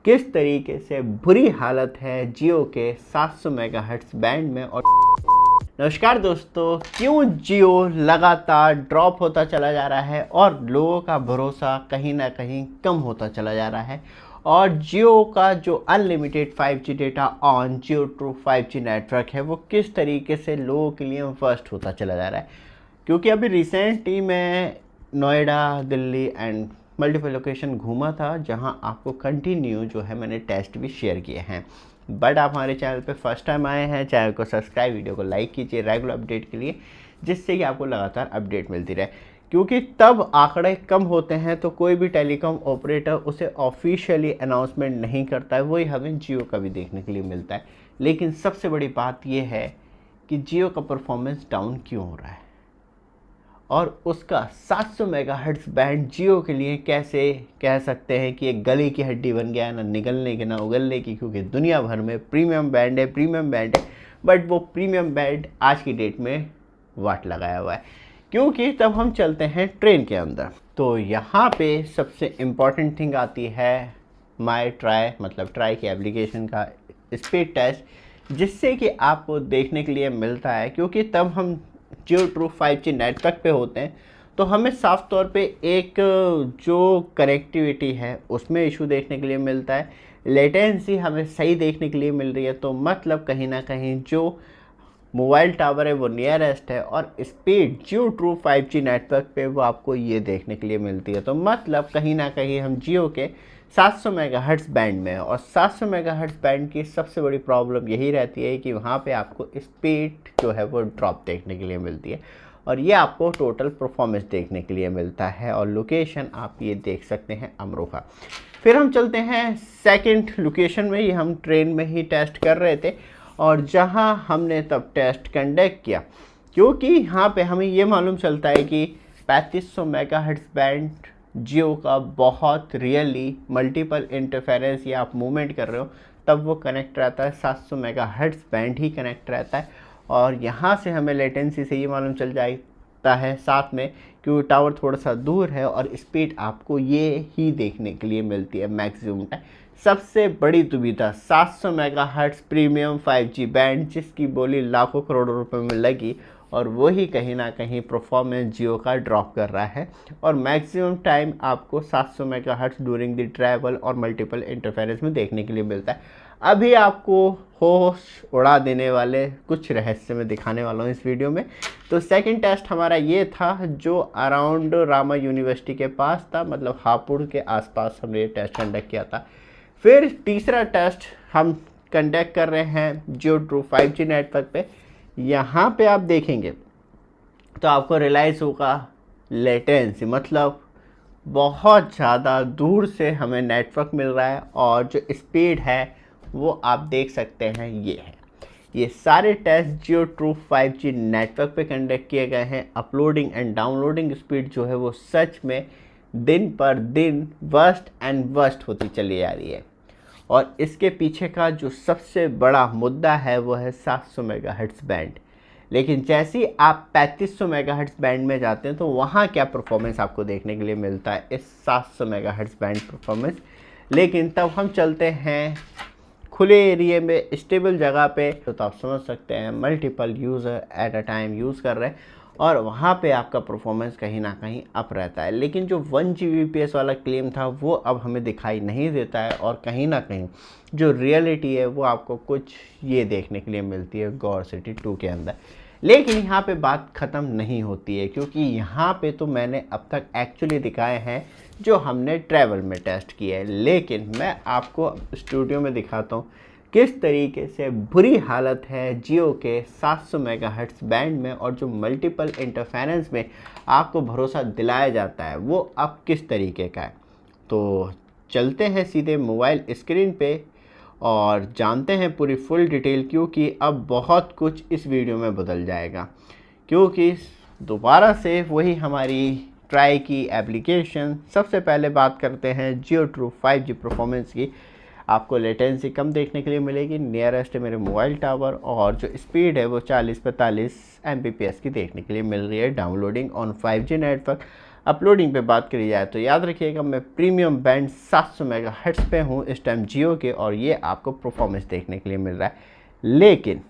किस तरीके से बुरी हालत है जियो के 700 मेगाहर्ट्ज़ बैंड में। और नमस्कार दोस्तों, क्यों जियो लगातार ड्रॉप होता चला जा रहा है और लोगों का भरोसा कहीं ना कहीं कम होता चला जा रहा है, और जियो का जो unlimited 5G data on Jio true 5G network है वो किस तरीके से लोगों के लिए वर्स्ट होता चला जा रहा है। क्योंकि अभी रिसेंटली मैं Noida, Delhi and multiple location घूमा था, जहां आपको कंटिन्यू जो है मैंने टेस्ट भी शेयर किए हैं। बट आप हमारे चैनल पे फर्स्ट टाइम आए हैं, चैनल को सब्सक्राइब, वीडियो को लाइक कीजिए रेगुलर अपडेट के लिए, जिससे कि आपको लगातार अपडेट मिलती रहे। क्योंकि तब आंकड़े कम होते हैं तो कोई भी टेलीकॉम ऑपरेटर उसे ऑफिशियली अनाउंसमेंट नहीं करता है, वही हमें जियो का भी देखने के लिए मिलता है। लेकिन सबसे बड़ी बात यह है कि जियो का परफॉर्मेंस डाउन क्यों हो रहा है, और उसका 700 मेगाहर्ट्ज़ बैंड जियो के लिए कैसे कह सकते हैं कि एक गले की हड्डी बन गया है, ना निगलने की ना उगलने की। क्योंकि दुनिया भर में प्रीमियम बैंड है, बट वो प्रीमियम बैंड आज की डेट में वाट लगाया हुआ है। क्योंकि तब हम चलते हैं ट्रेन के अंदर, तो यहाँ पे सबसे इम्पॉर्टेंट थिंग आती है माई ट्राई, मतलब ट्राई की एप्लीकेशन का स्पीड टेस्ट, जिससे कि आपको देखने के लिए मिलता है। क्योंकि तब हम जियो ट्रू 5G नेटवर्क पे होते हैं तो हमें साफ तौर पे एक जो कनेक्टिविटी है उसमें इशू देखने के लिए मिलता है, लेटेंसी हमें सही देखने के लिए मिल रही है। तो मतलब कहीं ना कहीं जो मोबाइल टावर है वो नियरेस्ट है, और स्पीड जियो ट्रू 5G नेटवर्क पे वो आपको ये देखने के लिए मिलती है। तो मतलब कहीं ना कहीं हम जियो के 700 मेगाहर्ट्ज़ बैंड में है, और 700 मेगाहर्ट्ज़ बैंड की सबसे बड़ी प्रॉब्लम यही रहती है कि वहाँ पे आपको स्पीड जो है वो ड्रॉप देखने के लिए मिलती है, और ये आपको टोटल परफॉर्मेंस देखने के लिए मिलता है। और लोकेशन आप ये देख सकते हैं अमरोहा। फिर हम चलते हैं सेकंड लोकेशन में, ये हम ट्रेन में ही टेस्ट कर रहे थे, और जहाँ हमने तब टेस्ट कंडक्ट किया, क्योंकि यहाँ पे हमें ये मालूम चलता है कि 3500 मेगाहर्ट्ज़ बैंड जियो का बहुत रियली मल्टीपल इंटरफेरेंस या आप मूवमेंट कर रहे हो तब वो कनेक्ट रहता है, 700 मेगाहर्ट्ज़ बैंड ही कनेक्ट रहता है। और यहाँ से हमें लेटेंसी से ये मालूम चल जाता है साथ में, क्योंकि टावर थोड़ा सा दूर है और स्पीड आपको ये ही देखने के लिए मिलती है मैक्सिमम टाइम। सबसे बड़ी दुविधा 700 मेगाहर्ट्ज़ प्रीमियम 5G बैंड, जिसकी बोली लाखों करोड़ों रुपए में लगी, और वही कहीं ना कहीं परफॉर्मेंस जियो का ड्रॉप कर रहा है। और मैक्सिमम टाइम आपको 700 मेगाहर्ट्ज़ ड्यूरिंग द ट्रैवल और मल्टीपल इंटरफेरेंस में देखने के लिए मिलता है। अभी आपको होश उड़ा देने वाले कुछ रहस्य में दिखाने वाला हूँ इस वीडियो में। तो सेकंड टेस्ट हमारा ये था जो अराउंड रामा यूनिवर्सिटी के पास था, मतलब हापुड़ के आसपास हमने ये टेस्ट कंडक्ट किया था। फिर तीसरा टेस्ट हम कंडक्ट कर रहे हैं जियो ट्रू 5G नेटवर्क पे। यहाँ पे आप देखेंगे तो आपको रियलाइज़ होगा लेटेंसी, मतलब बहुत ज़्यादा दूर से हमें नेटवर्क मिल रहा है, और जो स्पीड है वो आप देख सकते हैं ये है। ये सारे टेस्ट जियो ट्रू 5G नेटवर्क पे कंडक्ट किए गए हैं। अपलोडिंग एंड डाउनलोडिंग स्पीड जो है वो सच में दिन पर दिन वर्स्ट एंड वर्स्ट होती चली जा रही है, और इसके पीछे का जो सबसे बड़ा मुद्दा है वो है 700 मेगाहर्ट्ज़ बैंड। लेकिन जैसे ही आप 3500 मेगाहर्ट्ज़ बैंड में जाते हैं तो वहाँ क्या परफॉर्मेंस आपको देखने के लिए मिलता है, इस 700 मेगाहर्ट्ज़ बैंड परफॉर्मेंस। लेकिन तब हम चलते हैं खुले एरिया में, स्टेबल जगह पे, तो आप समझ सकते हैं multiple user at a time use कर रहे हैं, और वहाँ पे आपका परफॉर्मेंस कहीं ना कहीं अप रहता है। लेकिन जो 1 Gbps वाला क्लेम था वो अब हमें दिखाई नहीं देता है, और कहीं ना कहीं जो रियलिटी है वो आपको कुछ ये देखने के लिए मिलती है गौर सिटी 2 के अंदर। लेकिन यहाँ पे बात ख़त्म नहीं होती है, क्योंकि यहाँ पे तो मैंने अब तक एक्चुअली दिखाए हैं जो हमने ट्रैवल में टेस्ट किए हैं, लेकिन मैं आपको स्टूडियो में दिखाता हूँ किस तरीके से बुरी हालत है जियो के 700 मेगाहर्ट्ज़ बैंड में, और जो मल्टीपल इंटरफेरेंस में आपको भरोसा दिलाया जाता है वो अब किस तरीके का है। तो चलते हैं सीधे मोबाइल स्क्रीन पे और जानते हैं पूरी फुल डिटेल, क्योंकि अब बहुत कुछ इस वीडियो में बदल जाएगा। क्योंकि दोबारा से वही हमारी ट्राई की एप्लीकेशन, सबसे पहले बात करते हैं जियो ट्रू 5G परफॉर्मेंस की। आपको लेटेंसी कम देखने के लिए मिलेगी, नियरेस्ट है मेरे मोबाइल टावर, और जो स्पीड है वो 40-45 Mbps की देखने के लिए मिल रही है downloading on 5G network. Uploading पे बात करी जाए तो याद रखिएगा मैं प्रीमियम बैंड 700 मेगाहर्ट्ज़ पे हूँ इस टाइम जियो के, और ये आपको परफॉर्मेंस देखने के लिए मिल रहा है। लेकिन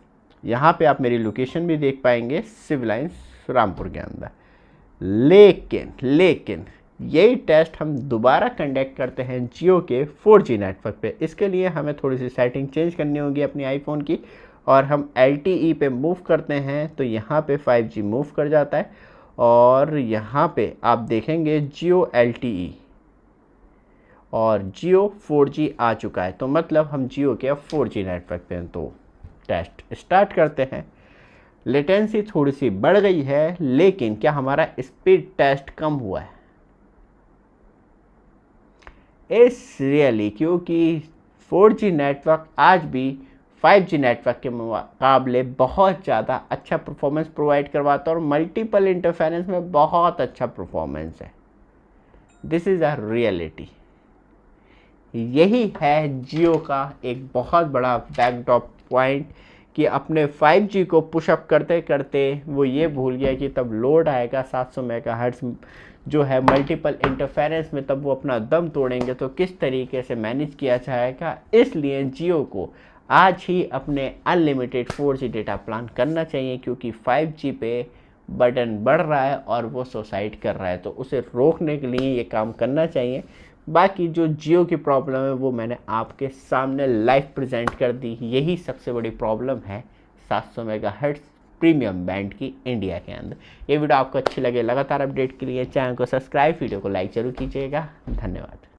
यहाँ पे आप मेरी लोकेशन भी देख पाएंगे, सिविल लाइन्स रामपुर के अंदर। लेकिन यही टेस्ट हम दोबारा कंडक्ट करते हैं जियो के 4G नेटवर्क पे। इसके लिए हमें थोड़ी सी सेटिंग चेंज करनी होगी अपनी आईफोन की, और हम LTE पे मूव करते हैं तो यहाँ पे 5G मूव कर जाता है, और यहाँ पे आप देखेंगे जियो LTE और जियो 4G आ चुका है। तो मतलब हम जियो के अब 4G नेटवर्क पे हैं। तो टेस्ट स्टार्ट करते हैं। लेटेंसी थोड़ी सी बढ़ गई है, लेकिन क्या हमारा स्पीड टेस्ट कम हुआ है? इस रियली, क्योंकि 4G नेटवर्क आज भी 5G नेटवर्क के मुकाबले बहुत ज़्यादा अच्छा परफॉर्मेंस प्रोवाइड करवाता है और मल्टीपल इंटरफेरेंस में बहुत अच्छा परफॉर्मेंस है। This is a reality. यही है जियो का एक बहुत बड़ा बैकड्रॉप पॉइंट कि अपने 5G को पुशअप करते करते वो ये भूल गया कि तब लोड आएगा 700 मेगाहर्ट्ज़ जो है मल्टीपल इंटरफेरेंस में, तब वो अपना दम तोड़ेंगे। तो किस तरीके से मैनेज किया जाएगा, इसलिए जियो को आज ही अपने अनलिमिटेड 4G डेटा प्लान करना चाहिए, क्योंकि 5G पे बटन बढ़ रहा है और वो सुसाइड कर रहा है। तो उसे रोकने के लिए ये काम करना चाहिए। बाकी जो जियो की प्रॉब्लम है वो मैंने आपके सामने लाइव प्रेजेंट कर दी। यही सबसे बड़ी प्रॉब्लम है 700 मेगाहर्ट्ज़ प्रीमियम बैंड की इंडिया के अंदर। ये वीडियो आपको अच्छी लगे, लगातार अपडेट के लिए चैनल को सब्सक्राइब, वीडियो को लाइक जरूर कीजिएगा। धन्यवाद।